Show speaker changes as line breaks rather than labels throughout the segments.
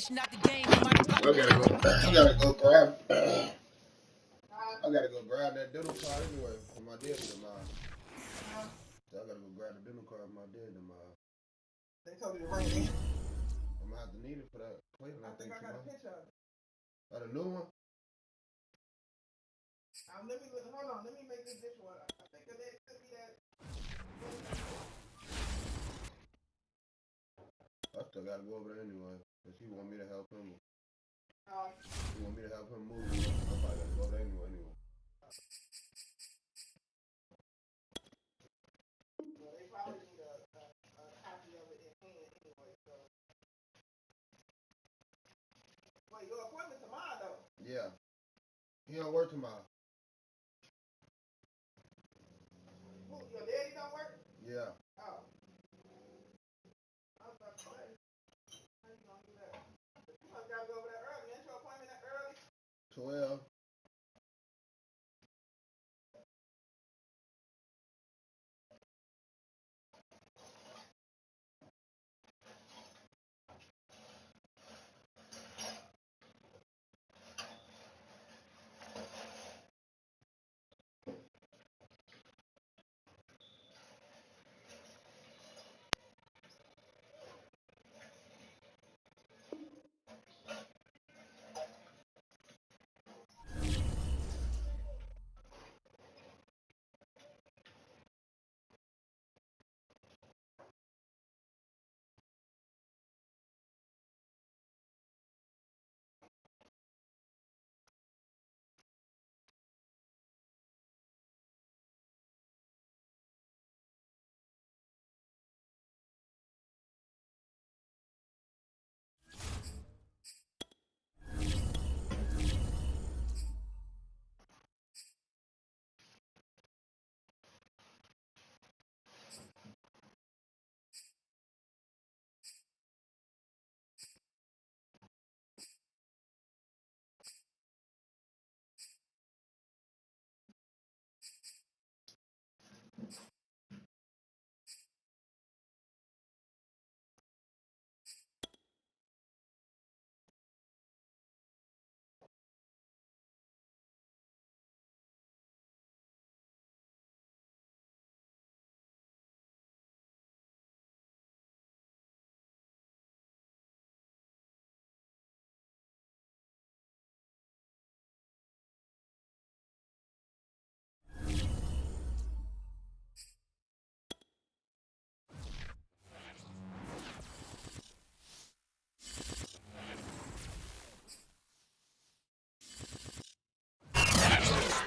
Crashing out the game. My
I gotta go grab. I gotta go grab that dental card anyway for my dad tomorrow. So I gotta go grab the dental card for my dad tomorrow.
They told you to bring it in.
I'm gonna have to need it for that plate.
I think I got a picture of it.
Oh, the new one?
Hold on. Let me make this dishwater. I think that it could be that.
I still gotta go over there anyway, cause he want me to help him. He want me to help him move. I probably gotta go over there anyway.
Well, they probably need a copy of it in hand anyway. So. Wait, your appointment tomorrow though?
Yeah. He don't work tomorrow.
Who, your daddy don't work?
Yeah.
Oh. I was about to say, how you gonna do that? You must gotta go over there early. Ain't your appointment that early?
12.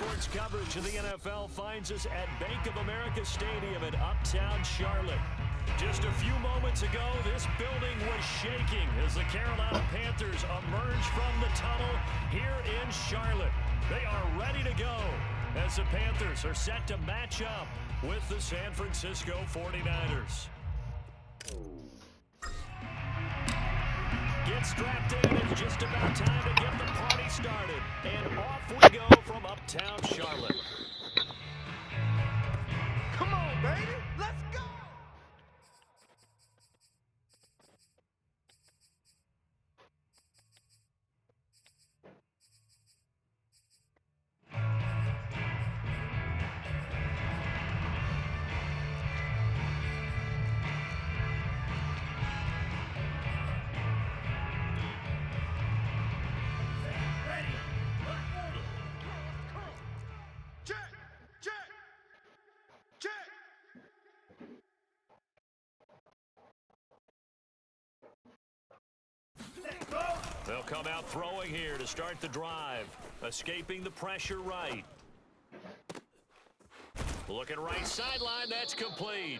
Sports coverage of the NFL finds us at Bank of America Stadium in Uptown Charlotte. Just a few moments ago, this building was shaking as the Carolina Panthers emerged from the tunnel here in Charlotte. They are ready to go as the Panthers are set to match up with the San Francisco 49ers. Get strapped in. It's just about time to get the party started. And off we go from Uptown Charlotte.
Come on, baby. Let's go.
They'll come out throwing here to start the drive. Escaping the pressure right. Looking right sideline, that's complete.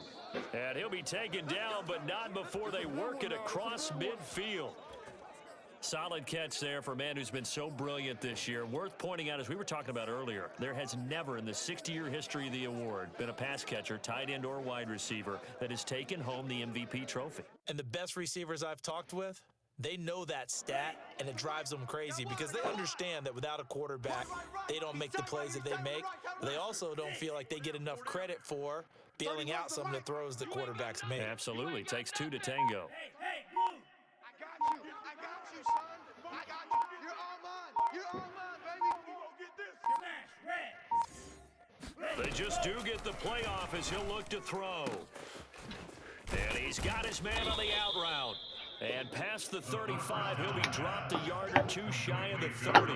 And he'll be taken down, but not before they work it across midfield. Solid catch there for a man who's been so brilliant this year. Worth pointing out, as we were talking about earlier, there has never in the 60-year history of the award been a pass catcher, tight end, or wide receiver that has taken home the MVP trophy.
And the best receivers I've talked with, they know that stat, and it drives them crazy because they understand that without a quarterback, they don't make the plays that they make. But they also don't feel like they get enough credit for bailing out some of the throws that quarterbacks make.
Absolutely. Takes two to tango.
Hey, move. I got you, son.
They just do get the playoff as he'll look to throw. And he's got his man on the out route. And past the 35, he'll be dropped a yard or two shy of the 30.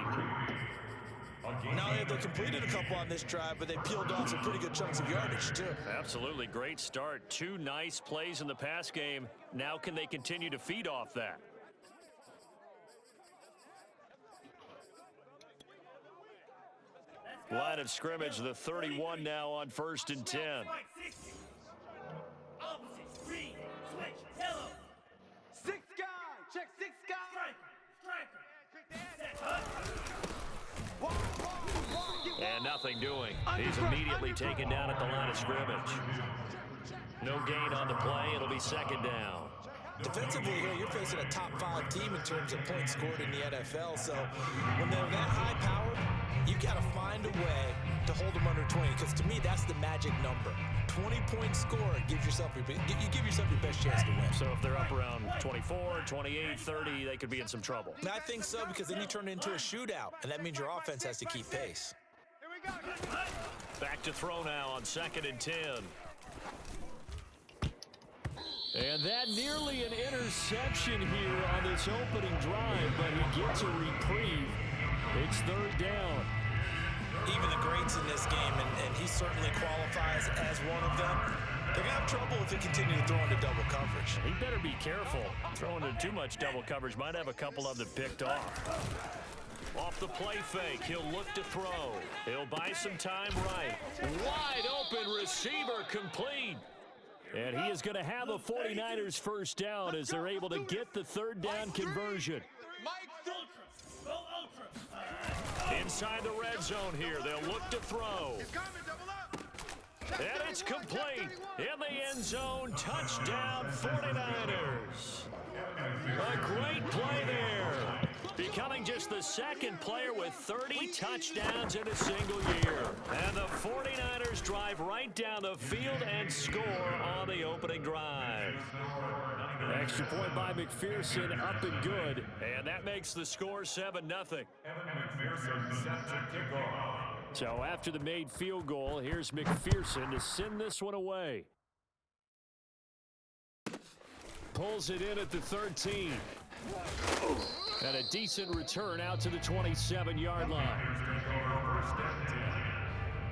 Not only have they completed a couple on this drive, but they peeled off some pretty good chunks of yardage, too.
Absolutely great start. 2 nice plays in the pass game. Now can they continue to feed off that? Line of scrimmage, the 31 now on 1st and 10.
Six guy. Check six guy.
And nothing doing. He's immediately taken down at the line of scrimmage. No gain on the play. It'll be 2nd down.
Defensively here, you're facing a top 5 team in terms of points scored in the NFL. So when they're that high-powered, you got to find a way to hold them under 20. Because to me, that's the magic number. 20-point score gives yourself you give yourself your best chance to win.
So if they're up around 24, 28, 30, they could be in some trouble.
And I think so, because then you turn it into a shootout, and that means your offense has to keep pace.
Back to throw now on 2nd and 10. And that nearly an interception here on this opening drive, but he gets a reprieve. It's 3rd down.
Even the greats in this game, and he certainly qualifies as one of them, they're going to have trouble if they continue to throw into double coverage.
He better be careful. Throwing into too much double coverage might have a couple of them picked off. Off the play fake, he'll look to throw. He'll buy some time right. Wide open receiver complete. And he is going to have a 49ers first down as they're able to get the 3rd down conversion. Inside the red zone here, they'll look to throw. And it's complete. In the end zone, touchdown 49ers. A great play there. Becoming just the 2nd player with 30 touchdowns in a single year. And the 49ers drive right down the field and score on the opening drive. Extra point by McPherson, up and good. And that makes the score 7-0. So after the made field goal, here's McPherson to send this one away. Pulls it in at the 13. And a decent return out to the 27-yard line.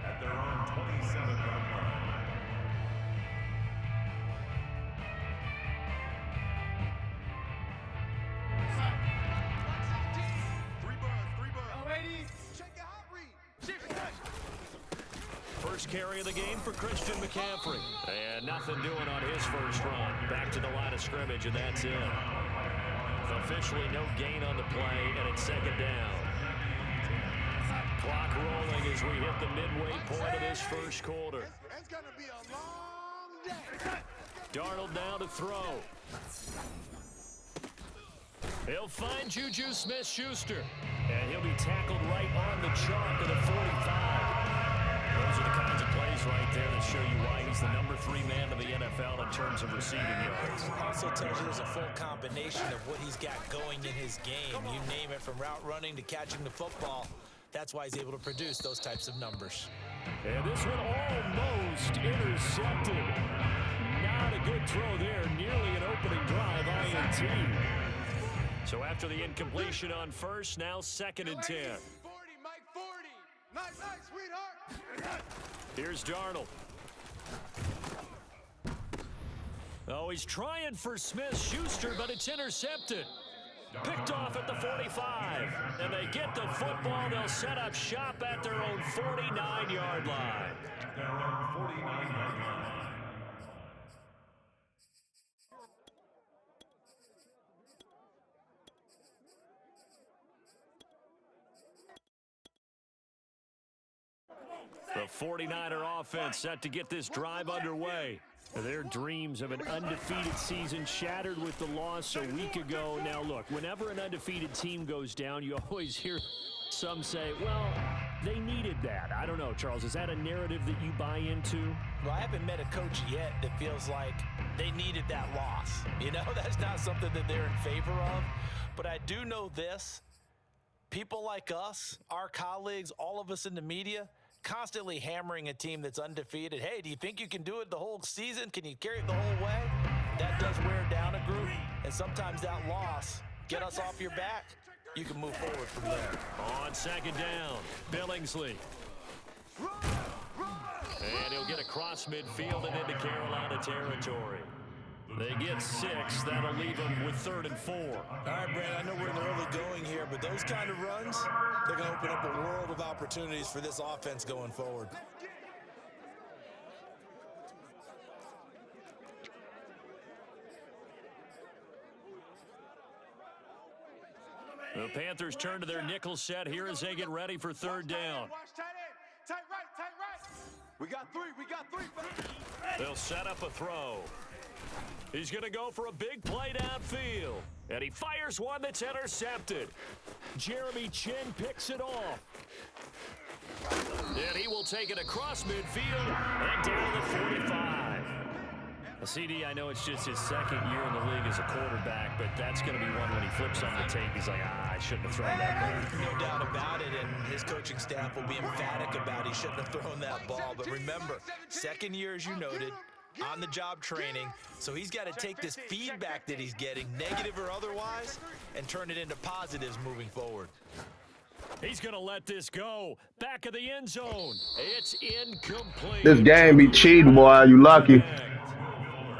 At their own 27-yard line.
First carry of the game for Christian McCaffrey. And nothing doing on his first run. Back to the line of scrimmage, and that's it. Officially no gain on the play, and it's 2nd down. Clock rolling as we hit the midway point of this first quarter.
It's going to be a long day.
Darnold now to throw. He'll find Juju Smith-Schuster, and he'll be tackled right on the chalk of the 45. Those are the kinds of plays right there that show you why he's the number 3 man of the NFL in terms of receiving yards.
Also tells you there's a full combination of what he's got going in his game. You name it, from route running to catching the football. That's why he's able to produce those types of numbers.
And this one almost intercepted. Not a good throw there. Nearly an opening drive, INT. So after the incompletion on first, now 2nd and 10.
40, Mike 40. Nice, sweetheart.
Here's Darnold. Oh, he's trying for Smith-Schuster, but it's intercepted. Picked off at the 45. And they get the football. They'll set up shop at their own 49-yard line.
Their own 49-yard line.
The 49er offense set to get this drive underway. Their dreams of an undefeated season shattered with the loss a week ago. Now, look, whenever an undefeated team goes down, you always hear some say, well, they needed that. I don't know, Charles. Is that a narrative that you buy into?
Well, I haven't met a coach yet that feels like they needed that loss. You know, that's not something that they're in favor of. But I do know this. People like us, our colleagues, all of us in the media, constantly hammering a team that's undefeated. Hey, do you think you can do it the whole season? Can you carry it the whole way? That does wear down a group, and sometimes that loss, get us off your back, you can move forward from there.
On second down, Billingsley. And he'll get across midfield and into Carolina territory. They get 6. That'll leave them with 3rd and 4.
All right, Brad, I know we're in the early going here, but those kind of runs, they're going to open up a world of opportunities for this offense going forward.
The Panthers turn to their nickel set here as they get ready for 3rd down.
Watch tight end. Tight right, tight right. We got 3, we got 3.
They'll set up a throw. He's going to go for a big play downfield. And he fires one that's intercepted. Jeremy Chin picks it off. And he will take it across midfield and down to the 45. CD, I know it's just his 2nd year in the league as a quarterback, but that's going to be one when he flips on the tape. He's like, I shouldn't have thrown that ball.
No doubt about it, and his coaching staff will be emphatic about he shouldn't have thrown that ball. But remember, 2nd year, as you noted, on-the-job training, so he's got to take this feedback that he's getting, negative or otherwise, and turn it into positives moving forward.
He's going to let this go. Back of the end zone. It's incomplete.
This game be cheating, boy. You lucky.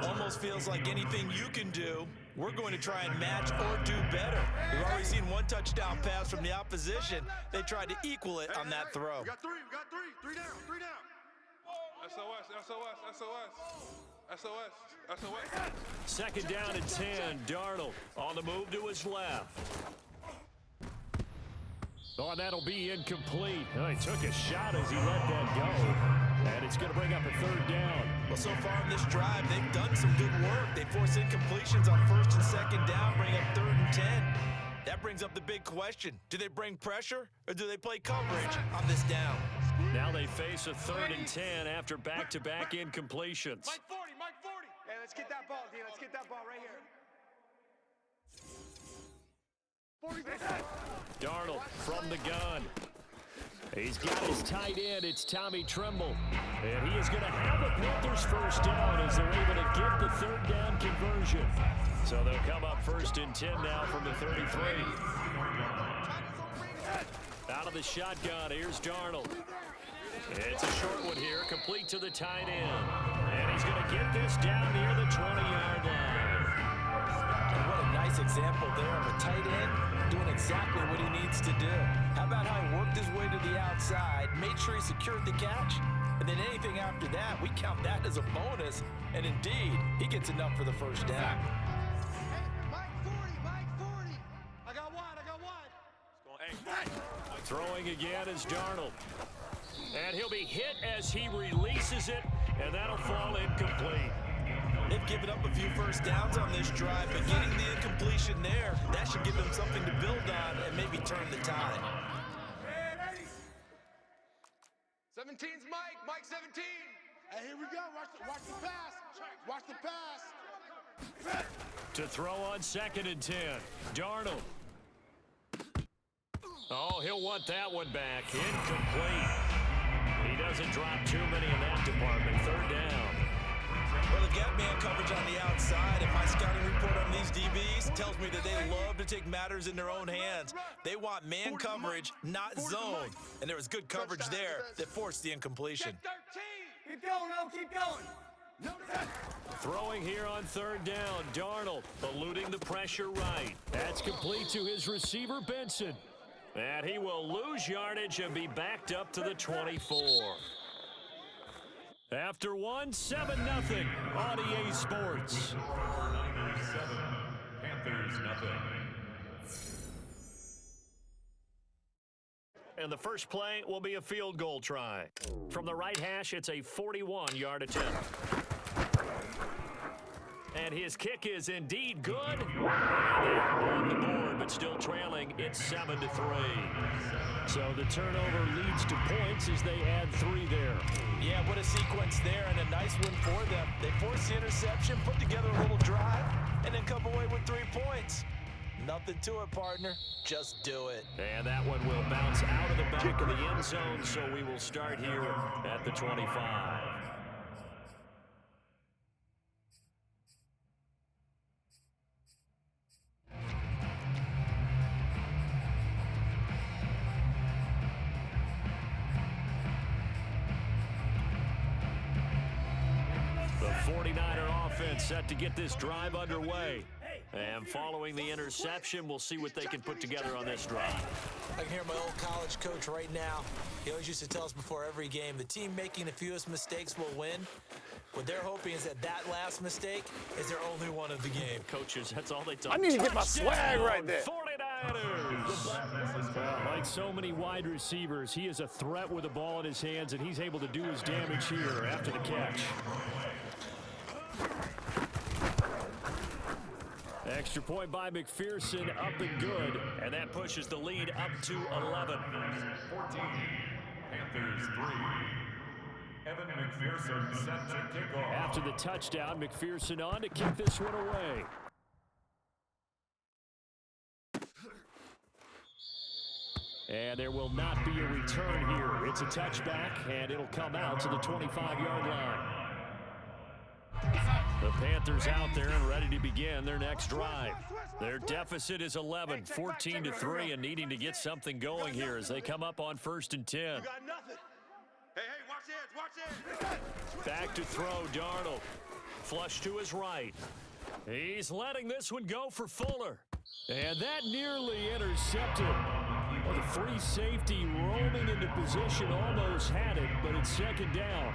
Almost feels like anything you can do, we're going to try and match or do better. We've already seen one touchdown pass from the opposition. They tried to equal it on that throw.
We got 3, we got 3. 3 down, 3 down. SOS, SOS, SOS. SOS, SOS.
2nd down and 10. Darnold on the move to his left. Oh, and that'll be incomplete. Oh, he took a shot as he let that go. And it's going to bring up a 3rd down.
Well, so far in this drive, they've done some good work. They force incompletions on 1st and 2nd down, bring up 3rd and 10. That brings up the big question. Do they bring pressure or do they play coverage on this down?
Now they face a 3rd and 10 after back-to-back incompletions.
Mike 40, Mike 40. Hey, let's get that ball, D. Let's get that ball right here. 40.
Darnold from the gun. He's got his tight end. It's Tommy Tremble. And he is going to have the Panthers 1st down as they're able to get the 3rd down conversion. So they'll come up 1st and 10 now from the 33. Out of the shotgun, here's Darnold. It's a short one here, complete to the tight end. And he's going to get this down near the 20-yard line.
And what a nice example there of a tight end doing exactly what he needs to do. How about how he worked his way to the outside, made sure he secured the catch, and then anything after that, we count that as a bonus. And indeed, he gets enough for the 1st down.
Mike 40, Mike 40. I got one.
Throwing again is Darnold. And he'll be hit as he releases it, and that'll fall incomplete.
They've given up a few 1st downs on this drive, but getting the incompletion there, that should give them something to build on and maybe turn the tide.
17's Mike. Mike 17. Hey, here we go. Watch the pass. Watch the pass.
To throw on 2nd and 10. Darnold. Oh, he'll want that one back. Incomplete. He doesn't drop too many in that department. 3rd down.
Well, they've got man coverage on the outside, and my scouting report on these DBs tells me that they love to take matters in their own hands. They want man coverage, not zone. And there was good coverage there that forced the incompletion.
13. Keep going, O. Keep going.
Throwing here on 3rd down. Darnold eluding the pressure right. That's complete to his receiver, Benson. And he will lose yardage and be backed up to the 24. After one, 7-0 on EA Sports.
Niners 7, Panthers nothing.
And the first play will be a field goal try. From the right hash, it's a 41-yard attempt. And his kick is indeed good. On the board, but still trailing. It's 7-3. So the turnover leads to points as they add 3 there.
Yeah, what a sequence there, and a nice win for them. They forced the interception, put together a little drive, and then come away with 3 points. Nothing to it, partner. Just do it.
And that one will bounce out of the back of the end zone, so we will start here at the 25. The 49er offense set to get this drive underway. And following the interception, we'll see what they can put together on this drive.
I can hear my old college coach right now. He always used to tell us before every game, the team making the fewest mistakes will win. What they're hoping is that last mistake is their only one of the game.
Coaches, that's all they talk.
I need to get my swag right there.
49ers! Well, like so many wide receivers, he is a threat with the ball in his hands, and he's able to do his damage here after the catch. Extra point by McPherson, up and good. And that pushes the lead up to 11.
14. Panthers 3. Evan McPherson set to kick off.
After the touchdown, McPherson on to kick this one away. And there will not be a return here. It's a touchback, and it'll come out to the 25-yard line. The Panthers out there and ready to begin their next drive. Their deficit is 11, 14-3, and needing to get something going here as they come up on 1st and 10.
You got nothing. Hey, watch it.
Back to throw, Darnold. Flush to his right. He's letting this one go for Fuller. And that nearly intercepted. Well, the free safety roaming into position almost had it, but it's 2nd down.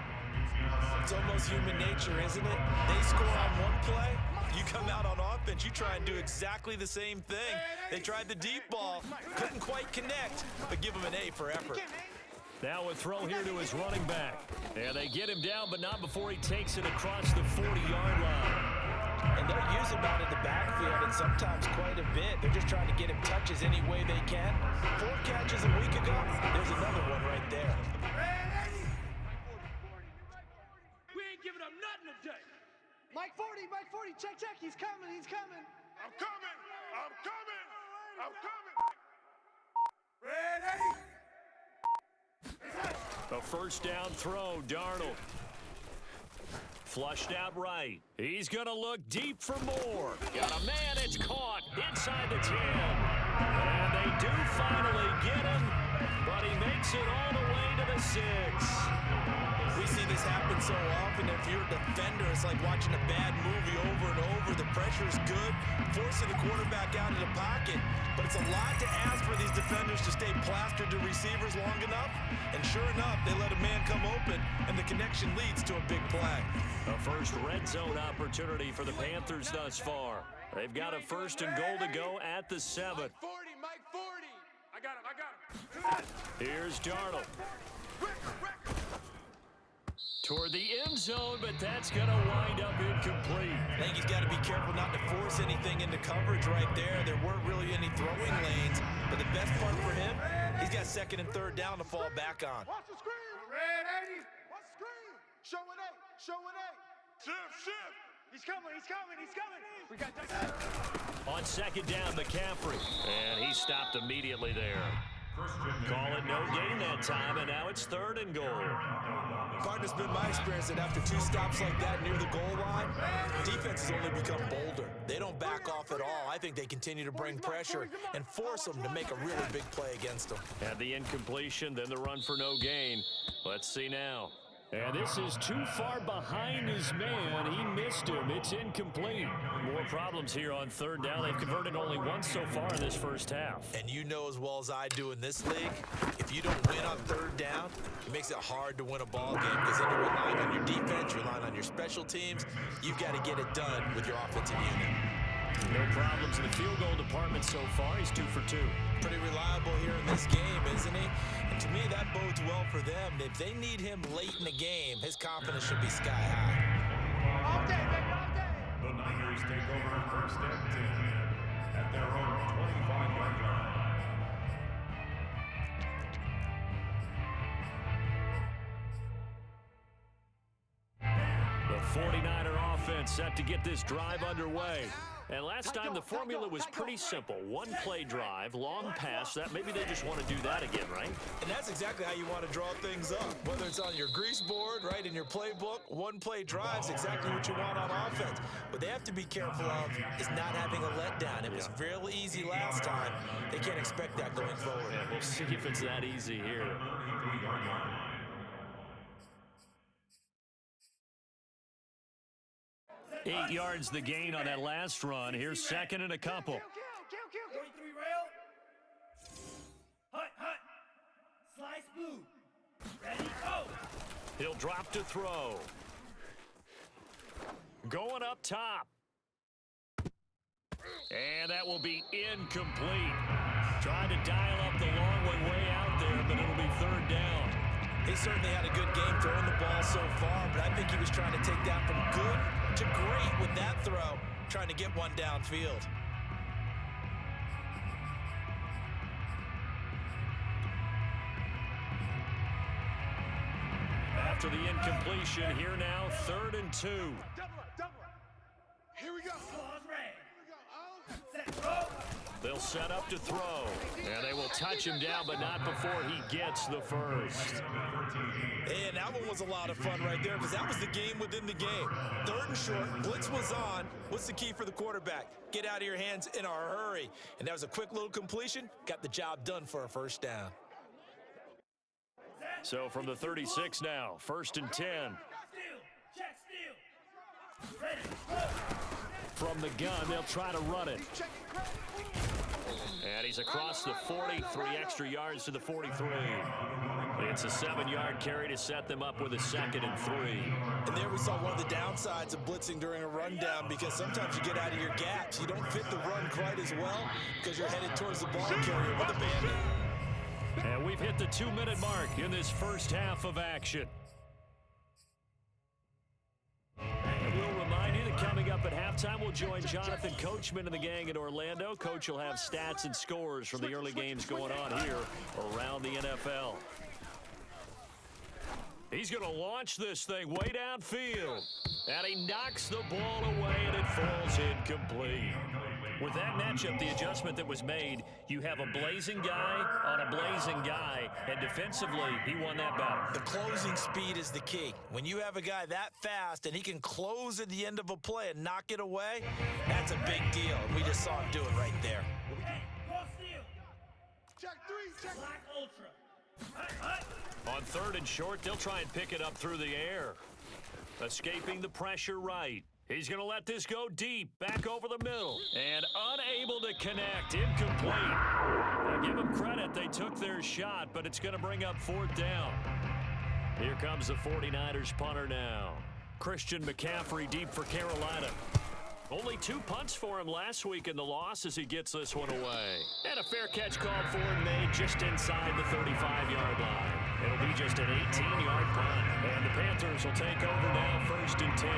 It's almost human nature, isn't it? They score on one play, you come out on offense, you try and do exactly the same thing. They tried the deep ball, couldn't quite connect, but give him an A for effort.
Now a throw here to his running back. And they get him down, but not before he takes it across the 40-yard line.
And they're using that in the backfield, and sometimes quite a bit. They're just trying to get him touches any way they can. 4 catches a week ago, there's another one right there.
Giving up nothing today.
Mike 40, check, he's coming.
I'm coming.
A 1st down throw, Darnold. Flushed out right. He's going to look deep for more. Got a man, it's caught inside the 10. And they do finally get him, but he makes it all the way to the 6.
We see this happen so often. If you're a defender, it's like watching a bad movie over and over. The pressure's good, forcing the quarterback out of the pocket. But it's a lot to ask for these defenders to stay plastered to receivers long enough. And sure enough, they let a man come open, and the connection leads to a big play.
A first red zone opportunity for the Panthers thus far. They've got a 1st and goal to go at the 7.
Mike 40. I got him.
Here's Darnold. Toward the end zone, but that's going to wind up incomplete.
I think he's got to be careful not to force anything into coverage right there. There weren't really any throwing lanes, but the best part for him, he's got 2nd and 3rd down to fall back on.
Watch the screen. Red 80. Watch the screen. Show an A. Shift. He's coming. We got that.
On 2nd down, McCaffrey. And he stopped immediately there. Call it no gain that time, and now it's 3rd and goal.
Partner's been my experience that after 2 stops like that near the goal line, defense has only become bolder. They don't back off at all. I think they continue to bring pressure and force them to make a really big play against them.
And the incompletion, then the run for no gain. Let's see now. And this is too far behind his man. He missed him. It's incomplete. More problems here on 3rd down. They've converted only once so far in this first half.
And you know as well as I do in this league, if you don't win on 3rd down, it makes it hard to win a ball game because then you're relying on your defense, you're relying on your special teams. You've got to get it done with your offensive unit.
No problems in the field goal department so far. He's 2 for 2.
Pretty reliable here in this game, isn't he? And to me, that bodes well for them. If they need him late in the game, his confidence should be sky high.
All day, baby, all day.
The Niners take over 1st and 10 at their own 25-yard line.
The 49er offense set to get this drive underway. And last time the formula was pretty simple. One play drive, long pass. That maybe they just want to do that again, right?
And that's exactly how you want to draw things up. Whether it's on your grease board, right, in your playbook, one play drive's exactly what you want on offense. What they have to be careful of is not having a letdown. It was real easy last time. They can't expect that going forward.
Yeah, we'll see if it's that easy here.
33-yard line.
8 yards the gain on that last run. Here's second and a couple.
43 rail. Hut. Slice blue. Ready, go.
He'll drop to throw. Going up top. And that will be incomplete. Trying to dial up the long one way out there, but it'll be third down.
He certainly had a good game throwing the ball so far, but I think he was trying to take that from good to great with that throw, trying to get one downfield.
After the incompletion, here now, 3rd and 2.
Double up. Here we go.
They'll set up to throw, and they will touch him down, but not before he gets the first.
And that one was a lot of fun right there because that was the game within the game. 3rd and short, blitz was on. What's the key for the quarterback? Get out of your hands in a hurry. And that was a quick little completion. Got the job done for a first down.
So from the 36 now, 1st and 10.
Check steal. Ready,
From the gun, they'll try to run it. And he's across the 40, 3 extra yards to the 43. It's a 7-yard carry to set them up with a 2nd and 3.
And there we saw one of the downsides of blitzing during a rundown because sometimes you get out of your gaps. You don't fit the run quite as well because you're headed towards the ball carrier with a bandit.
And we've hit the 2-minute mark in this first half of action. And we'll remind you that coming up at halftime, we'll join Jonathan Coachman and the gang in Orlando. Coach will have stats and scores from the early games going on here around the NFL. He's going to launch this thing way downfield. And he knocks the ball away, and it falls incomplete. With that matchup, the adjustment that was made, you have a blazing guy on a blazing guy, and defensively, he won that battle.
The closing speed is the key. When you have a guy that fast and he can close at the end of a play and knock it away, that's a big deal. And we just saw him do it right there.
Hey, cross steal.
Check 3, check.
Black ultra.
On 3rd and short, they'll try and pick it up through the air. Escaping the pressure right. He's going to let this go deep, back over the middle, and unable to connect, incomplete. Now give them credit, they took their shot, but it's going to bring up 4th down. Here comes the 49ers punter now. Christian McCaffrey deep for Carolina. Only 2 punts for him last week in the loss as he gets this one away. And a fair catch called for and made just inside the 35-yard line. It'll be just an 18-yard punt. And the Panthers will take over now, 1st and 10.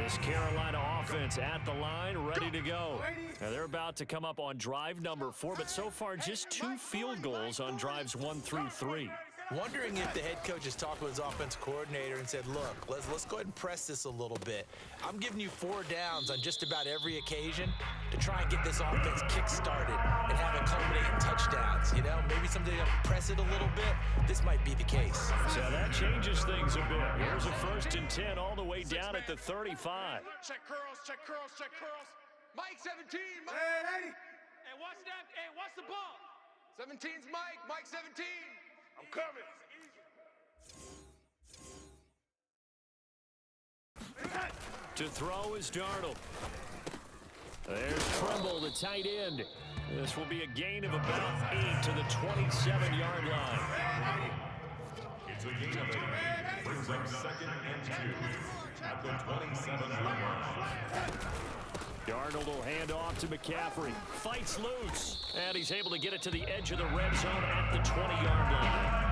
This Carolina offense at the line, ready to go. Now they're about to come up on drive number 4, but so far just 2 field goals on drives 1 through 3.
Wondering if the head coach has talked with his offense coordinator and said, look, let's go ahead and press this a little bit. I'm giving you 4 downs on just about every occasion to try and get this offense kick-started and have it culminate in touchdowns. You know, maybe someday I'll press it a little bit. This might be the case.
So that changes things a bit. Here's a 1st and 10 all the way down at the 35.
Check curls, check curls, check curls. Mike 17, Mike.
Hey,
Hey, watch that. Hey, watch the ball. 17's Mike, Mike 17. I'm coming.
To throw is Darnold. There's Trimble, the tight end. This will be a gain of about 8 to the 27-yard line.
It's a gain of 8. Brings up 2nd and 2 at the 27-yard line.
Darnold will hand off to McCaffrey. Fights loose. And he's able to get it to the edge of the red zone at the 20-yard line.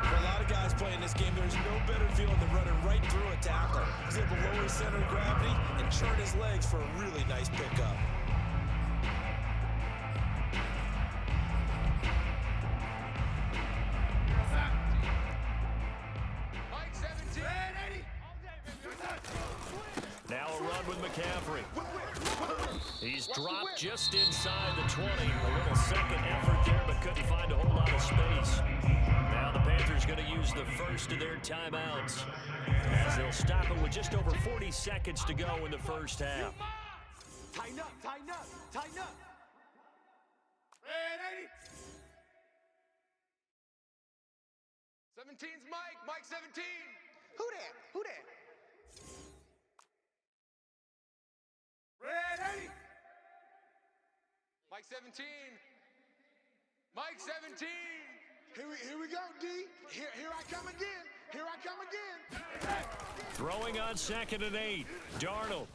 For a lot of guys playing this game, there's no better feeling than running right through a tackle. He's able to lower his center of gravity and churn his legs for a really nice pickup.
Mike 17.
with McCaffrey. He's dropped just inside the 20. A little second effort there, but couldn't find a whole lot of space. Now the Panthers going to use the first of their timeouts, as they'll stop it with just over 40 seconds to go in the first half.
Tighten up, tighten up, tighten up. Red 80. 17's Mike, Mike 17.
Who that? Who that?
Red 80. Mike 17. Mike 17. Here we go, D. Here I come again. Here I come again.
Throwing on 2nd and 8. Darnold.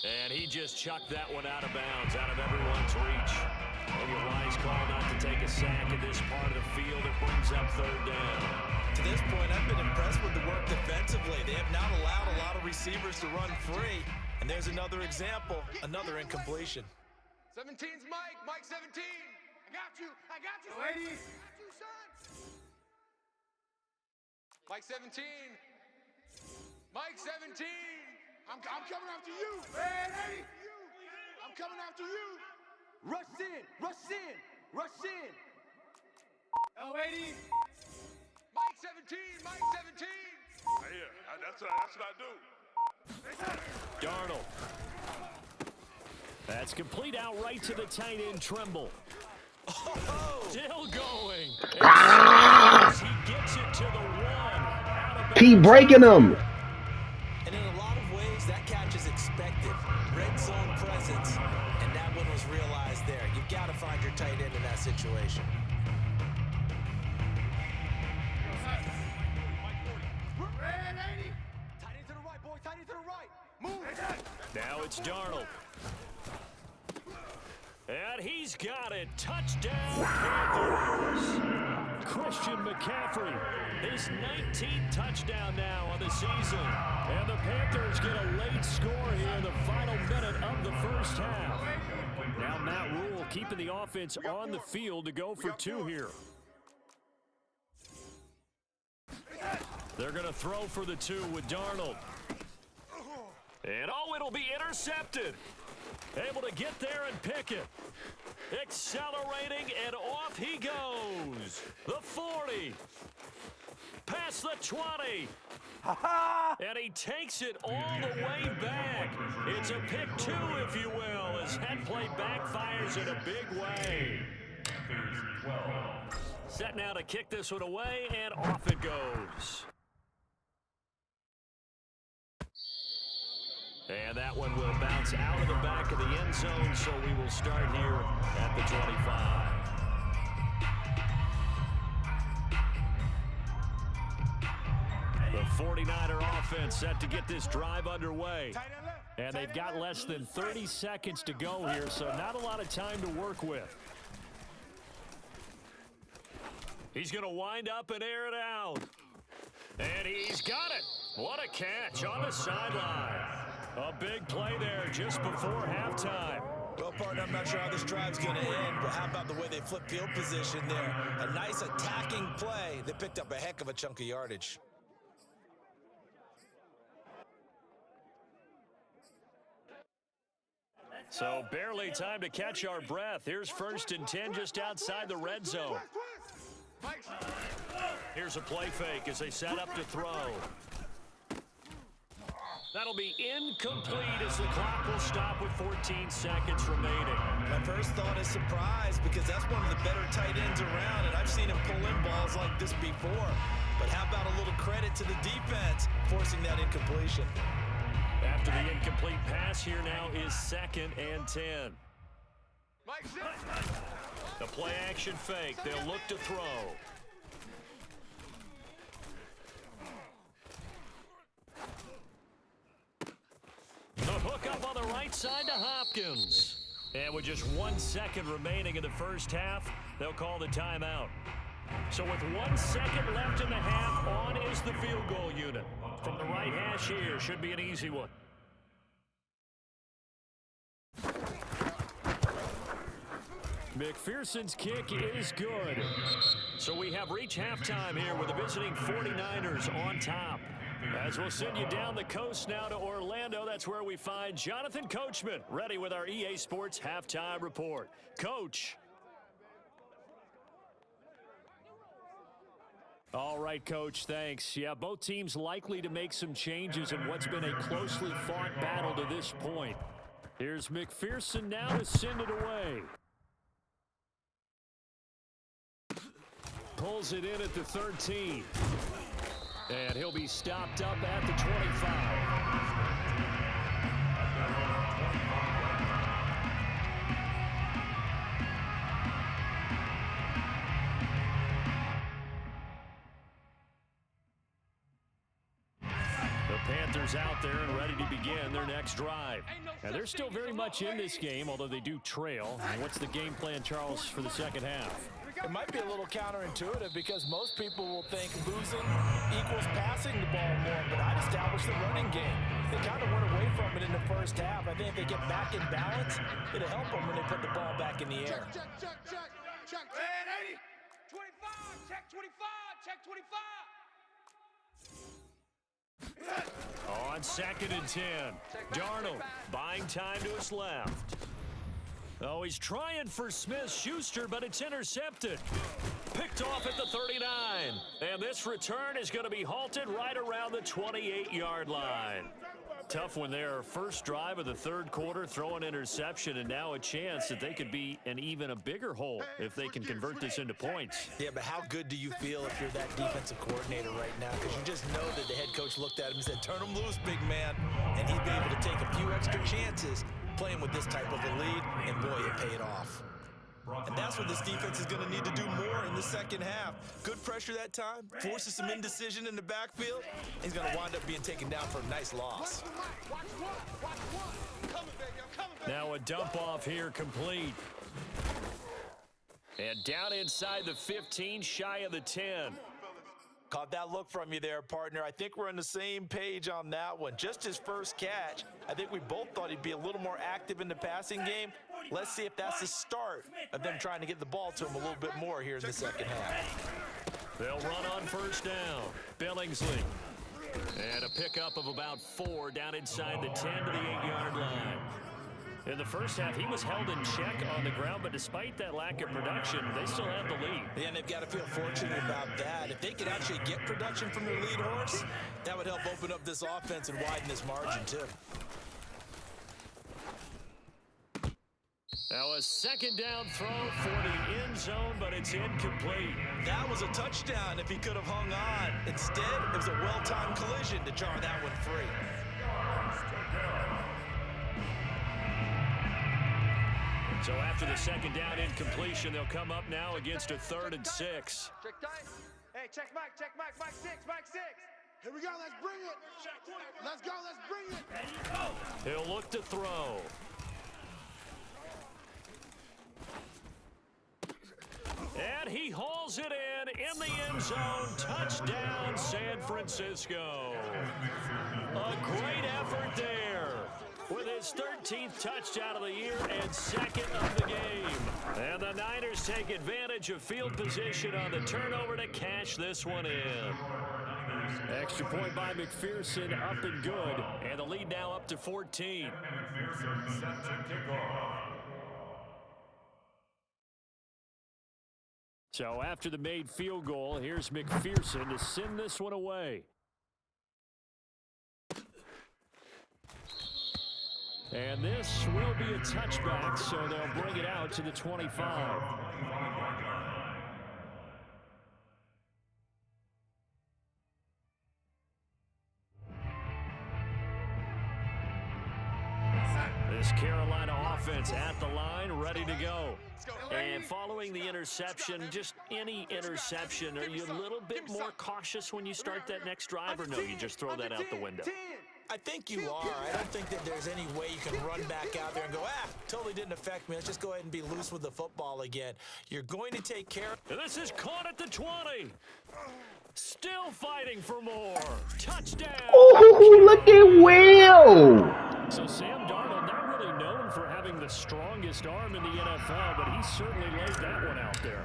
And he just chucked that one out of bounds, out of everyone's reach. Maybe a wise call not to take a sack in this part of the field. It brings up 3rd down.
To this point, I've been impressed with the work defensively. They have not allowed a lot of receivers to run free. And there's another example, another incompletion.
17's Mike, Mike 17. I got you, ladies. I got you, son. Mike 17. Mike 17. I'm coming after you. Red 80. I'm coming after you. Rush in, rush in, rush in. L80. Mike 17, Mike 17.
Yeah, that's what I do.
Darnold. That's complete out right to the tight end, Tremble.
Oh!
Still going. As he gets it to the 1.
Keep breaking them.
And in a lot of ways, that catch is expected. Red zone presence, and that one was realized there. You've got to find your tight end in that situation.
Red 80. Tight end to the right, boy. Tight end to the right. Move.
Now it's Darnold. And he's got it. Touchdown, Panthers. Christian McCaffrey, his 19th touchdown now on the season. And the Panthers get a late score here in the final minute of the first half. Now Matt Rule keeping the offense on the field to go for 2 here. They're going to throw for the 2 with Darnold. And it'll be intercepted. Able to get there and pick it. Accelerating, and off he goes. The 40. Past the 20. And he takes it all the way back. It's a pick 2, if you will, as that play backfires in a big way. Set now to kick this one away, and off it goes. And that one will bounce out of the back of the end zone, so we will start here at the 25. The 49er offense set to get this drive underway. And they've got less than 30 seconds to go here, so not a lot of time to work with. He's going to wind up and air it out. And he's got it. What a catch on the sideline. A big play there just before halftime.
Well, partner, I'm not sure how this drive's going to end, but how about the way they flip field position there? A nice attacking play. They picked up a heck of a chunk of yardage.
So barely time to catch our breath. Here's 1st and 10 just outside the red zone. Here's a play fake as they set up to throw. That'll be incomplete as the clock will stop with 14 seconds remaining.
My first thought is surprise, because that's one of the better tight ends around, and I've seen him pull in balls like this before. But how about a little credit to the defense forcing that incompletion?
After the incomplete pass, here now is 2nd and 10. The play action fake. They'll look to throw. The hook up on the right side to Hopkins. And with just 1 second remaining in the first half, they'll call the timeout. So with 1 second left in the half, on is the field goal unit. From the right hash here, should be an easy one. McPherson's kick is good. So we have reached halftime here with the visiting 49ers on top. As we'll send you down the coast now to Orlando, that's where we find Jonathan Coachman, ready with our EA Sports Halftime Report. Coach. All right, Coach, thanks. Yeah, both teams likely to make some changes in what's been a closely fought battle to this point. Here's McPherson now to send it away. Pulls it in at the 13. And he'll be stopped up at the 25. Panthers out there and ready to begin their next drive. And they're still very much in this game, although they do trail. And what's the game plan, Charles, for the second half?
It might be a little counterintuitive because most people will think losing equals passing the ball more, but I'd establish the running game. They kind of went away from it in the first half. I think if they get back in balance, it'll help them when they put the ball back in the air.
Check. 80. 25. Check 25. Check 25.
On 2nd and 10, Darnold buying time to his left. Oh, he's trying for Smith-Schuster, but it's intercepted. Picked off at the 39. And this return is going to be halted right around the 28-yard line. Tough one there. First drive of the third quarter, throw an interception, and now a chance that they could be in even a bigger hole if they can convert this into points.
Yeah, but how good do you feel if you're that defensive coordinator right now? Because you just know that the head coach looked at him and said, turn him loose, big man. And he'd be able to take a few extra chances playing with this type of a lead, and boy, it paid off. And that's what this defense is going to need to do more in the second half. Good pressure that time, forces some indecision in the backfield. He's going to wind up being taken down for a nice loss.
Now a dump off here complete. And down inside the 15, shy of the 10.
Caught that look from you there, partner. I think we're on the same page on that one. Just his first catch. I think we both thought he'd be a little more active in the passing game. Let's see if that's the start of them trying to get the ball to him a little bit more here in the second half.
They'll run on first down. Billingsley. And a pickup of about 4 down inside the 10 to the 8-yard line. In the first half, he was held in check on the ground, but despite that lack of production, they still have the lead.
Yeah, and they've got to feel fortunate about that. If they could actually get production from their lead horse, that would help open up this offense and widen this margin, too.
Now a second down throw for the end zone, but it's incomplete.
That was a touchdown if he could have hung on. Instead, it was a well-timed collision to jar that one free.
So after the second down incompletion, they'll come up now against a 3rd and 6.
Check tight. Hey, check Mike, Mike 6, Mike 6. Here we go, let's bring it. Let's go, let's bring it.
He'll look to throw. And he hauls it in the end zone. Touchdown, San Francisco. A great effort there with his 13th touchdown of the year and 2nd of the game. And the Niners take advantage of field position on the turnover to cash this one in. Extra point by McPherson, up and good. And the lead now up to 14.
McPherson set to kick off.
So after the made field goal, here's McPherson to send this one away. And this will be a touchback, so they'll bring it out to the 25. This Carolina offense at the line, ready to go. And following the interception, just any interception, are you a little bit more cautious when you start that next drive, or no, you just throw that out the window?
I think you are. I don't think that there's any way you can run back out there and go, totally didn't affect me. Let's just go ahead and be loose with the football again. You're going to take care.
And this is caught at the 20. Still fighting for more. Touchdown.
Oh, look at Will.
So Sam Darnold, not really known for having the strongest arm in the NFL, but he certainly laid that one out there.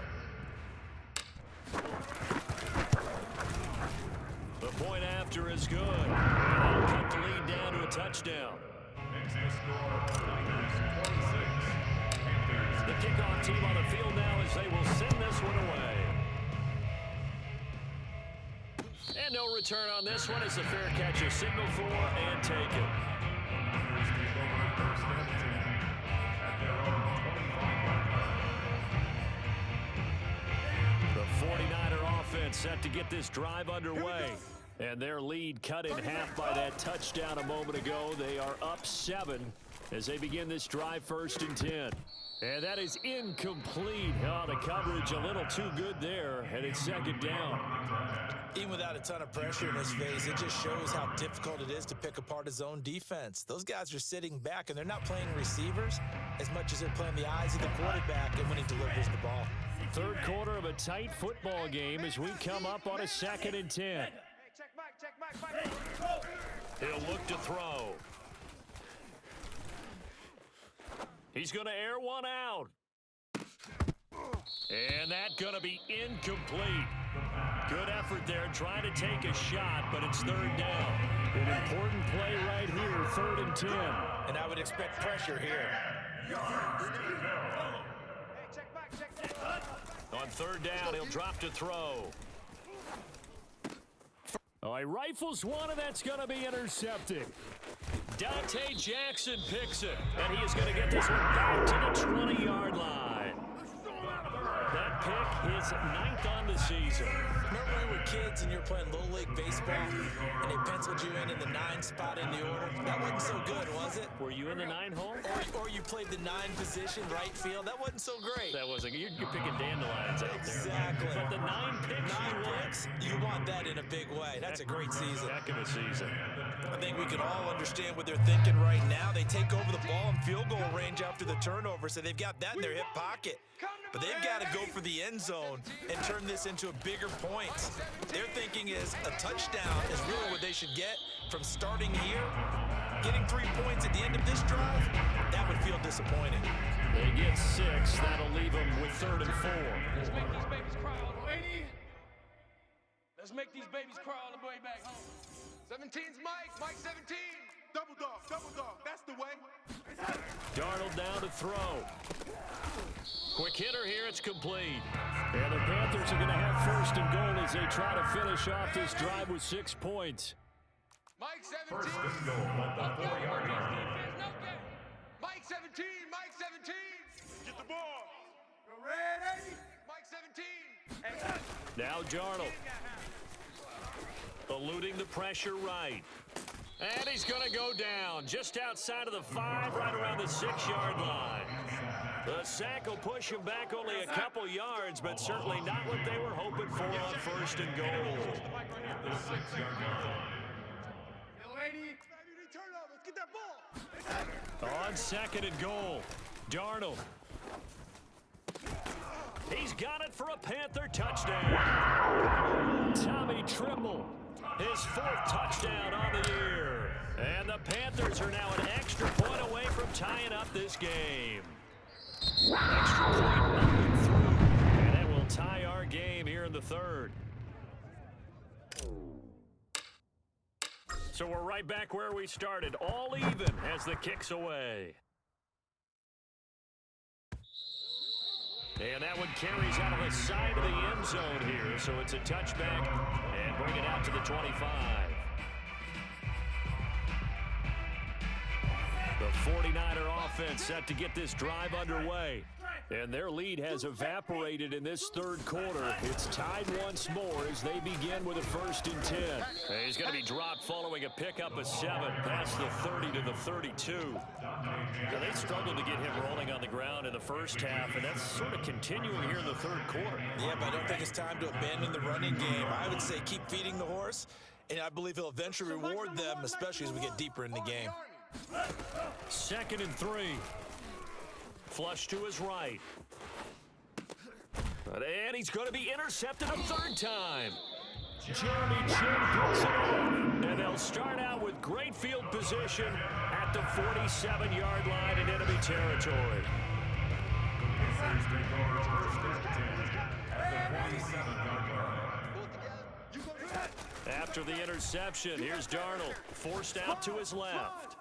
The Point after is good. And that'll cut the lead down to a touchdown.
Makes the score Niners 26. Panthers.
The kickoff team on the field now as they will send this one away. And no return on this one. It's a fair catch, a signal for, and take it.
Niners take over first and 10 at their own 25-yard line.
The 49er offense set to get this drive underway. And their lead cut in half by that touchdown a moment ago. They are up 7 as they begin this drive 1st and 10. And that is incomplete. Oh, the coverage a little too good there, and it's 2nd down.
Even without a ton of pressure in his face, it just shows how difficult it is to pick apart his own defense. Those guys are sitting back, and they're not playing receivers as much as they're playing the eyes of the quarterback and when he delivers the ball.
3rd quarter of a tight football game as we come up on a 2nd and 10. He'll look to throw. He's going to air one out. And that's going to be incomplete. Good effort there trying to take a shot, but it's 3rd down. An important play right here, 3rd and 10.
And I would expect pressure here.
On 3rd down, he'll drop to throw. Oh, he rifles one, and that's going to be intercepted. Dante Jackson picks it, and he is going to get this one back to the 20-yard line. That pick, his 9th on the season.
Remember when we were kids and you were playing Little League Baseball, and they penciled you in the 9 spot in the order? That wasn't so good, was it?
Were you in the 9 hole?
Or you played the 9 position, right field? That wasn't so great.
That wasn't. You're picking dandelions out there.
Exactly.
But the 9 picks,
9 picks, you want that in a big way. That's a great season.
Heck of a season.
I think we can all understand what they're thinking right now. They take over the ball in field goal range after the turnover, so they've got that in their hip pocket. But they've got to go for the end zone and turn this into a bigger points. Their thinking is a touchdown is really what they should get from starting here. Getting 3 points at the end of this drive, that would feel disappointing.
They get 6. That'll leave them with 3rd and 4.
Let's make these babies cry all the way. Let's make these babies cry all the way back home.
17's Mike. Mike 17. Double dog. Double dog. That's the way.
Darnold down to throw. Quick hitter here, it's complete. And the Panthers are going to have 1st and goal as they try to finish off this drive with 6 points.
Mike 17.
First and goal at the 4-yard line.
Mike 17. Mike 17.
Get the ball.
Ready. Mike 17.
Now Darnold. Eluding the pressure right. And he's going to go down just outside of the 5, right around the 6-yard line. The sack will push him back only a couple yards, but certainly not what they were hoping for on 1st and goal.
At the 6-yard line.
Let's get that ball.
On 2nd and goal, Darnold. He's got it for a Panther touchdown. Tommy Tremble, his 4th touchdown on the year. And the Panthers are now an extra point away from tying up this game. Extra point number 3. And that will tie our game here in the 3rd. So we're right back where we started, all even as the kick's away. And that one carries out of the side of the end zone here, so it's a touchback and bring it out to the 25. The 49er offense set to get this drive underway. And their lead has evaporated in this 3rd quarter. It's tied once more as they begin with a 1st and 10. And he's going to be dropped following a pickup of 7 past the 30 to the 32. Now, they struggled to get him rolling on the ground in the first half, and that's sort of continuing here in the 3rd quarter.
Yeah, but I don't think it's time to abandon the running game. I would say keep feeding the horse, and I believe he'll eventually reward them, especially as we get deeper in the game.
2nd and 3. Flush to his right. And he's going to be intercepted a 3rd time. Jeremy Chin picks it up. And they'll start out with great field position at the 47-yard line in enemy territory.
Panthers take over first and 10 at the 47-yard line.
After the interception, here's Darnold, forced out to his left.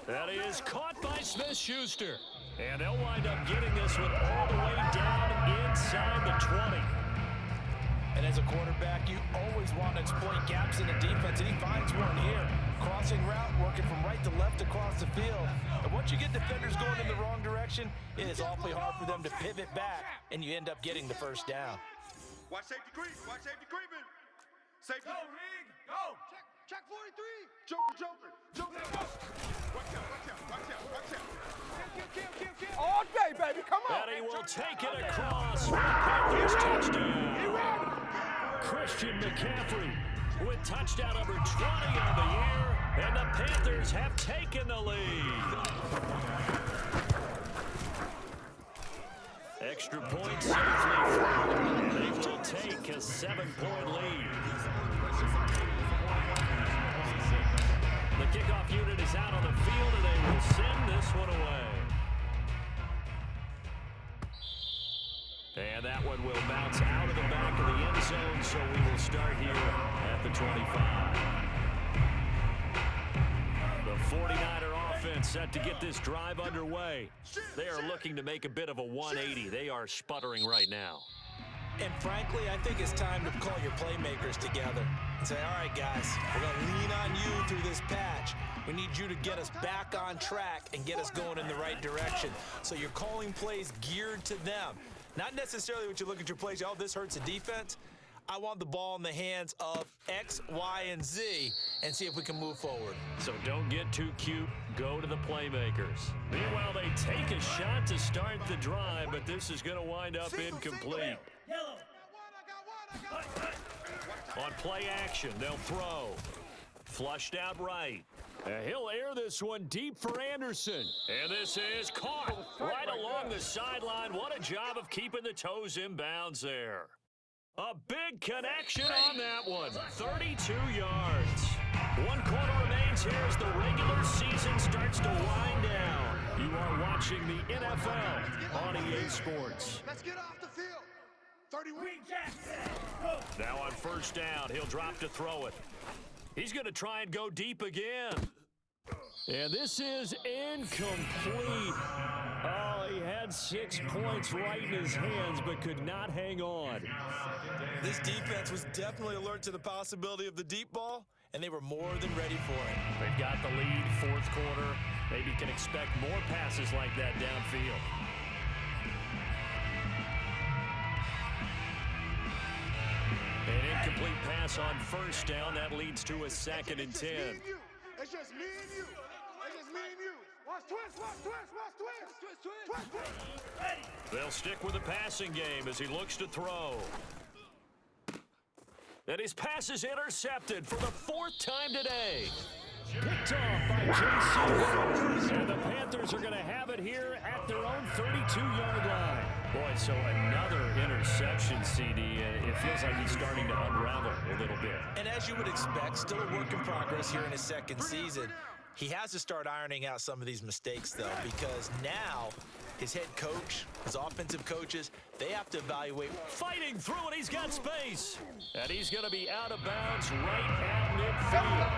That is caught by Smith-Schuster. And they'll wind up getting this one all the way down inside the 20.
And as a quarterback, you always want to exploit gaps in the defense, and he finds one here. Crossing route, working from right to left across the field. And once you get defenders going in the wrong direction, it is awfully hard for them to pivot back, and you end up getting the first down.
Watch safety creep. Watch safety creeping. Safety. Go, Rig. Go. Check 43. Joker. Watch out. Kill.
All day, baby. Come on.
And he will take it across for Panthers touchdown. Christian McCaffrey with touchdown number 20 on the year, and the Panthers have taken the lead. Extra point safely through, and they will take a 7-point lead. The kickoff unit is out on the field, and they will send this one away. And that one will bounce out of the back of the end zone, so we will start here at the 25. The 49er offense set to get this drive underway. They are looking to make a bit of a 180. They are sputtering right now.
And frankly, I think it's time to call your playmakers together and say, all right, guys, we're going to lean on you through this patch. We need you to get us back on track and get us going in the right direction. So you're calling plays geared to them. Not necessarily what you look at your plays, oh, this hurts the defense. I want the ball in the hands of X, Y, and Z and see if we can move forward.
So don't get too cute. Go to the playmakers. Meanwhile, they take a shot to start the drive, but this is going to wind up incomplete. On play action, they'll throw. Flushed out right. He'll air this one deep for Anderson. And this is caught right along the sideline. What a job of keeping the toes in bounds there. A big connection on that one. 32 yards. 1 quarter remains here as the regular season starts to wind down. You are watching the NFL on EA Sports.
Let's get off the field. 31.
Now on first down, he'll drop to throw it. He's going to try and go deep again. And this is incomplete. Oh, he had 6 points right in his hands, but could not hang on.
This defense was definitely alert to the possibility of the deep ball, and they were more than ready for it.
They've got the lead, 4th quarter. Maybe can expect more passes like that downfield. An incomplete pass on first down. That leads to a 2nd and 10.
It's just me and you. It's just me and you. Watch twist.
They'll stick with the passing game as he looks to throw. And his pass is intercepted for the 4th time today. Picked off by J.C. And the Panthers are going to have it here at their own 32-yard line. Boy, so another interception, CD, and it feels like he's starting to unravel a little bit.
And as you would expect, still a work in progress here in his 2nd season. He has to start ironing out some of these mistakes, though, because now his head coach, his offensive coaches, they have to evaluate.
Fighting through it, he's got space. And he's going to be out of bounds right at midfield.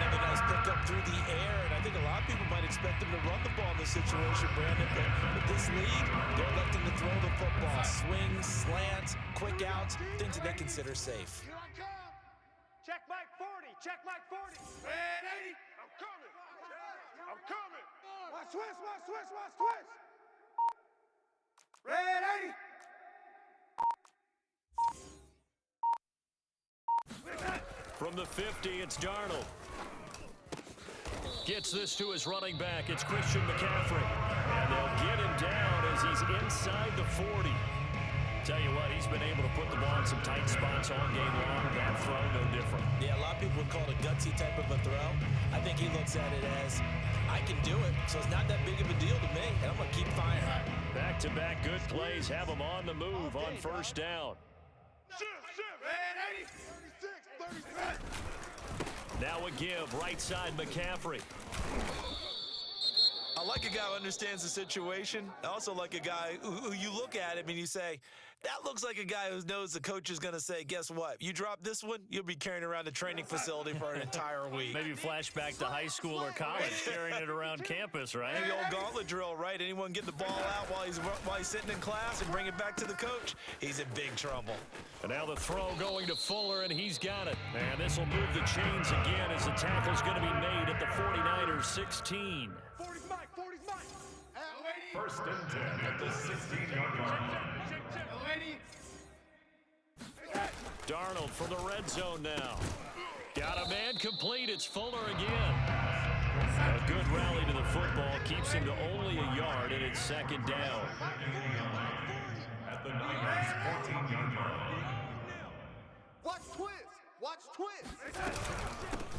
Another nice pickup through the air, and I think a lot of people might expect him to run the ball in this situation, Brandon, but with this lead, they're electing to throw the football. Swings, slants, quick outs, things that they consider safe.
Here I come. Check Mike 40. Check Mike 40. Red 80. I'm coming. Watch twist. Red 80.
From the 50, it's Darnold. Gets this to his running back. It's Christian McCaffrey. And they'll get him down as he's inside the 40. Tell you what, he's been able to put the ball in some tight spots all game long. That throw, no different.
Yeah, a lot of people would call it a gutsy type of a throw. I think he looks at it as, I can do it, so it's not that big of a deal to me, and I'm going to keep firing.
Back-to-back good plays have him on the move on first down.
Red 80. 36, 37.
Now a give, right side McCaffrey.
I like a guy who understands the situation. I also like a guy who you look at him and you say, that looks like a guy who knows the coach is going to say, guess what? You drop this one, you'll be carrying around the training facility for an entire week.
Maybe flashback to high school or college, carrying it around campus, right?
Maybe old gauntlet drill, right? Anyone get the ball out while he's sitting in class and bring it back to the coach? He's in big trouble.
And now the throw going to Fuller, and he's got it. And this will move the chains again as the tackle's going to be made at the 49ers 16.
40's Mike, 40's Mike.
First and 10 at the 16-yard line.
Darnold from the red zone now. Got a man complete. It's Fuller again. A good rally to the football keeps him to only a yard, and it's second down.
At the Niners 14-yard line.
Watch twist. Watch twist.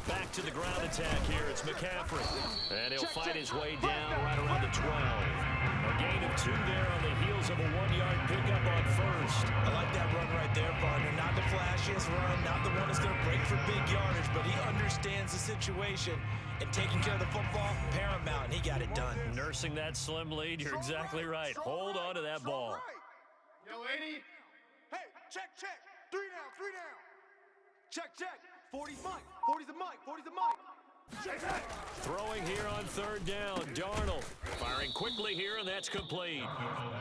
Back to the ground attack here. It's McCaffrey. And he'll fight his way down right around the 12. A gain of 2 there on the heels of a 1-yard pickup on first.
I like that run right there, partner. Not the flashiest run, not the one that's going to break for big yardage, but he understands the situation, and taking care of the football, paramount, and he got it done.
Nursing that slim lead, you're exactly right. Hold on to that ball.
Yo, 80. Hey, check. 3 down, 3 down. Check. 40's Mike. 40's the Mike. 40's the Mike. Check.
Throwing here on third down, Darnold firing quickly here, and that's complete.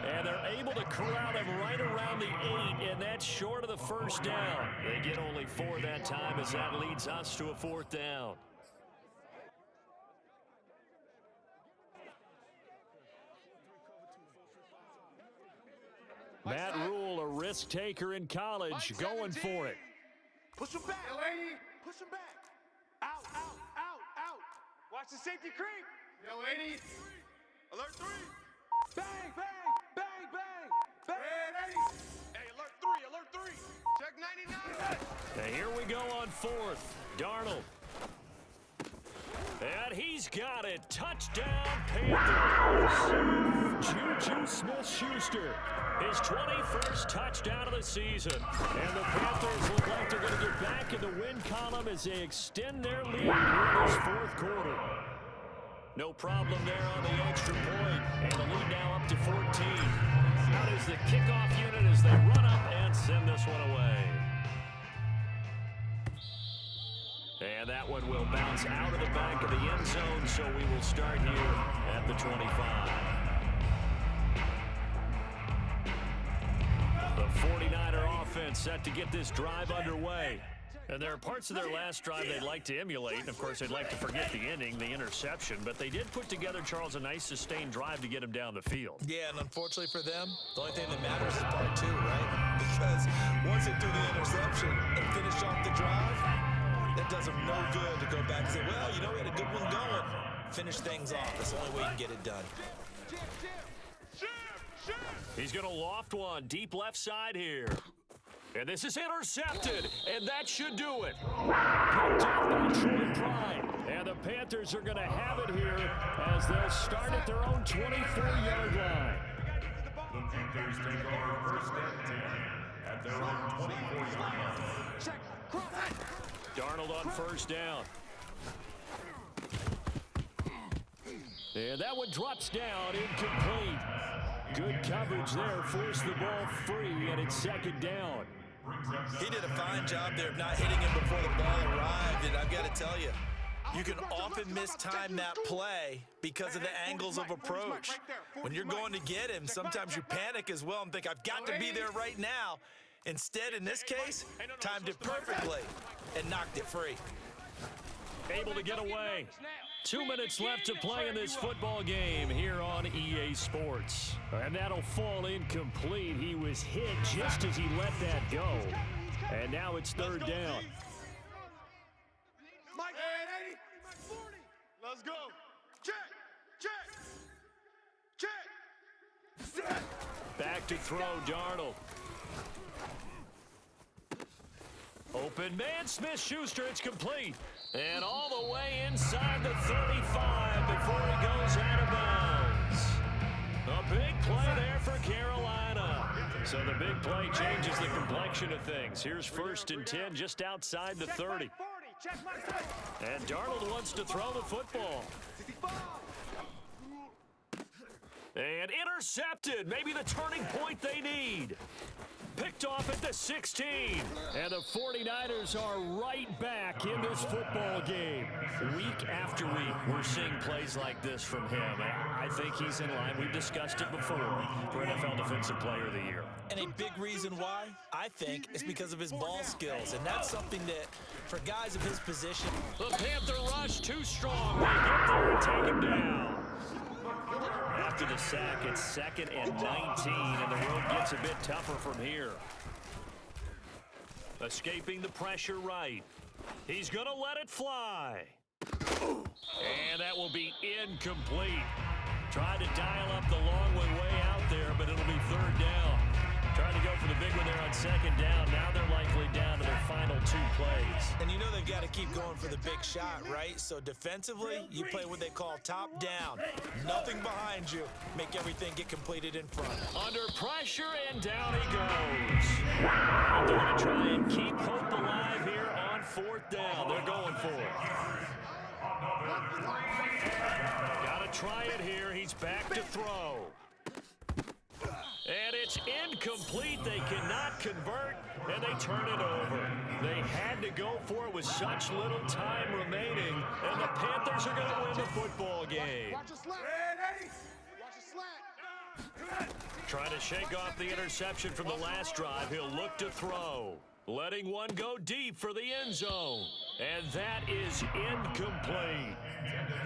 And they're able to corral him right around the 8, and that's short of the first down. They get only 4 that time as that leads us to a 4th down. Matt Rule, a risk taker in college, going for it.
Push him back. Yo, 80. Push him back. Out. Watch the safety creep. Yo, 80. Alert 3. Bang. Red 80. Hey, alert 3. Check 99.
And here we go on 4th. Darnold. And he's got it. Touchdown, Panthers. Juju Smith-Schuster, his 21st touchdown of the season. And the Panthers look like they're going to get back in the win column as they extend their lead here in this 4th quarter. No problem there on the extra point. And the lead now up to 14. Out is the kickoff unit as they run up and send this one away. And that one will bounce out of the back of the end zone, so we will start here at the 25. The 49er offense set to get this drive underway. And there are parts of their last drive they'd like to emulate. And, of course, they'd like to forget the ending, the interception. But they did put together, Charles, a nice sustained drive to get him down the field.
Yeah, and unfortunately for them, the only thing that matters is part 2, right? Because once they threw the interception and finished off the drive, that does them no good to go back and say, well, you know, we had a good one going. Finish things off. That's the only way you can get it done.
He's going to loft one deep left side here. And this is intercepted, and that should do it. Picked up by Troy Pride. And the Panthers are going to have it here as they'll start at their own 24-yard line.
The Panthers take over first and 10 at their own 24-yard line.
Darnold on first down. And that one drops down, incomplete. Good coverage there, forced the ball free, and it's second down.
He did a fine job there of not hitting him before the ball arrived, and I've got to tell you, you can often mistime that play because of the angles of approach. When you're going to get him, sometimes you panic as well and think, I've got to be there right now. Instead, in this case, timed it perfectly and knocked it free.
Able to get away. 2 minutes left to play in this football game here on EA Sports. And that'll fall incomplete. He was hit just as he let that go. And now it's third down.
Mike, 80. Mike, 40. Let's go. Check.
Back to throw, Darnold. Open man, Smith-Schuster, it's complete. And all the way inside the 35 before he goes out of bounds. A big play there for Carolina. So the big play changes the complexion of things. Here's first and 10 just outside the 30. And Darnold wants to throw the football. And intercepted. Maybe the turning point they need. Picked off at the 16. And the 49ers are right back in this football game. Week after week, we're seeing plays like this from him. And I think he's in line. We've discussed it before for NFL Defensive Player of the Year.
And a big reason why, I think, is because of his ball skills. And that's something that, for guys of his position.
The Panther rush too strong. They get there and take him down. After the sack, it's 2nd and 19, and the road gets a bit tougher from here. Escaping the pressure right. He's going to let it fly. And that will be incomplete. Tried to dial up the long one way out there, but it'll be 3rd down. Trying to go for the big one there on 2nd down. Now they're likely down to their final 2 plays.
And you know they've got to keep going for the big shot, right? So defensively, you play what they call top down. Nothing behind you. Make everything get completed in front.
Under pressure, and down he goes. They're going to try and keep hope alive here on 4th down. They're going for it. Got to try it here. He's back to throw. And it's incomplete. They cannot convert, and they turn it over. They had to go for it with such little time remaining, and the Panthers are going to win the football game.
Watch a slant. Watch a slant.
Trying to shake off the interception from the last drive. He'll look to throw. Letting one go deep for the end zone. And that is incomplete.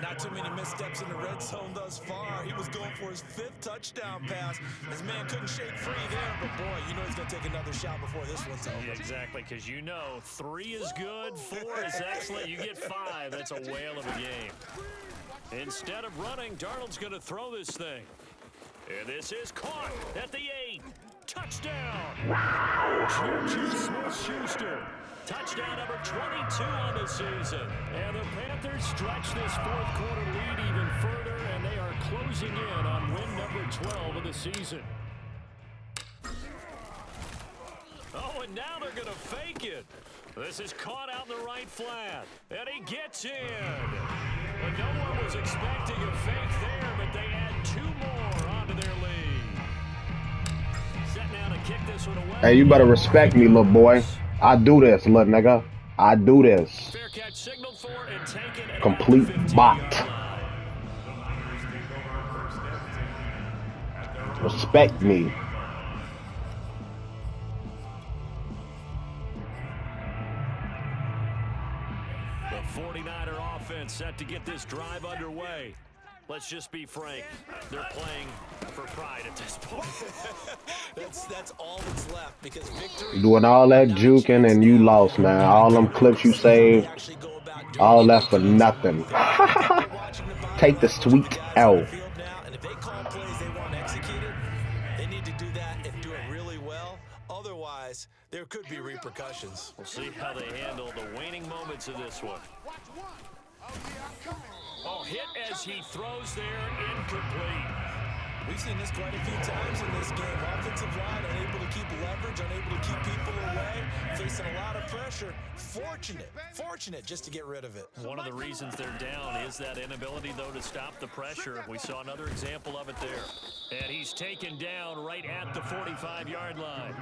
Not too many missteps in the red zone thus far. He was going for his 5th touchdown pass. His man couldn't shake free there, but boy, you know he's going to take another shot before this one's over.
Yeah, exactly, because you know 3 is good, 4 is excellent. You get 5. That's a whale of a game. Instead of running, Darnold's going to throw this thing. And this is caught at the 8. Touchdown! Juju Smith-Schuster. Touchdown number 22 on the season. And the Panthers stretch this 4th quarter lead even further, and they are closing in on win number 12 of the season. Oh, and now they're going to fake it. This is caught out in the right flat, and he gets in. But no one was expecting a fake there, but they add 2 more onto their lead. Set now to kick this one away.
Hey, you better respect me, little boy. I do this, little nigga. I do this.
Fair catch signaled for and taken at
Complete bot. Respect me.
The 49er offense set to get this drive underway. Let's just be frank. They're playing for pride at this point.
That's all that's left because victory.
Doing all that juking and you lost, man. All them clips you saved, all that for nothing. Take the sweet L.
And if they call plays they want executed, they need to do that and do it really well. Otherwise, there could be repercussions.
We'll see how they handle the waning moments of this one.
Watch one. Oh, yeah, I'm coming.
Oh, hit as he throws there, incomplete.
We've seen this quite a few times in this game. Offensive line unable to keep leverage, unable to keep people away, facing a lot of pressure. Fortunate just to get rid of it.
One of the reasons they're down is that inability, though, to stop the pressure. We saw another example of it there. And he's taken down right at the 45-yard line.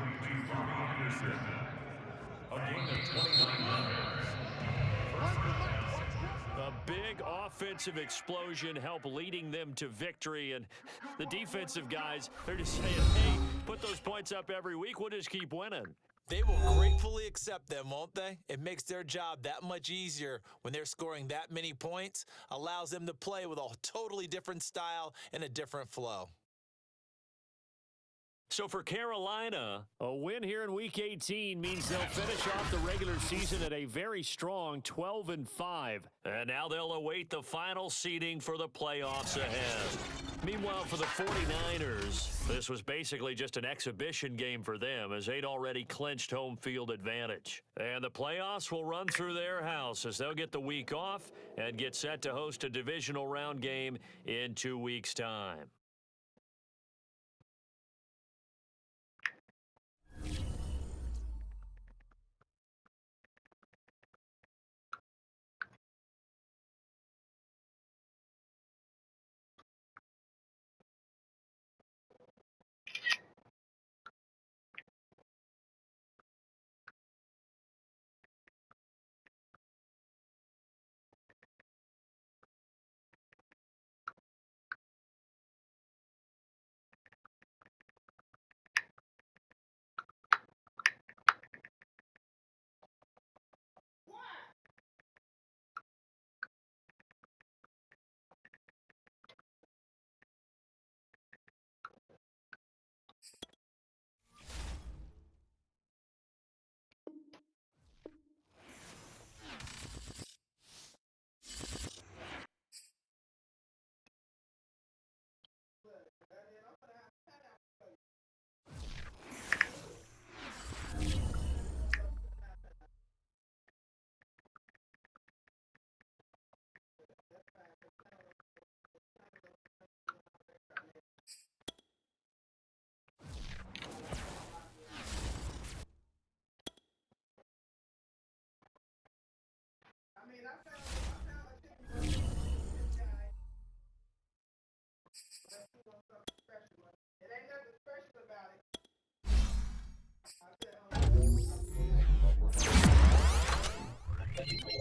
A gain of 29 yards.
A big offensive explosion helped leading them to victory, and the defensive guys, they're just saying, hey, put those points up every week, we'll just keep winning.
They will gratefully accept them, won't they? It makes their job that much easier when they're scoring that many points, allows them to play with a totally different style and a different flow.
So for Carolina, a win here in Week 18 means they'll finish off the regular season at a very strong 12-5. And now they'll await the final seeding for the playoffs ahead. Meanwhile, for the 49ers, this was basically just an exhibition game for them as they'd already clinched home field advantage. And the playoffs will run through their house as they'll get the week off and get set to host a divisional round game in 2 weeks' time.
It ain't nothing special about it. I said,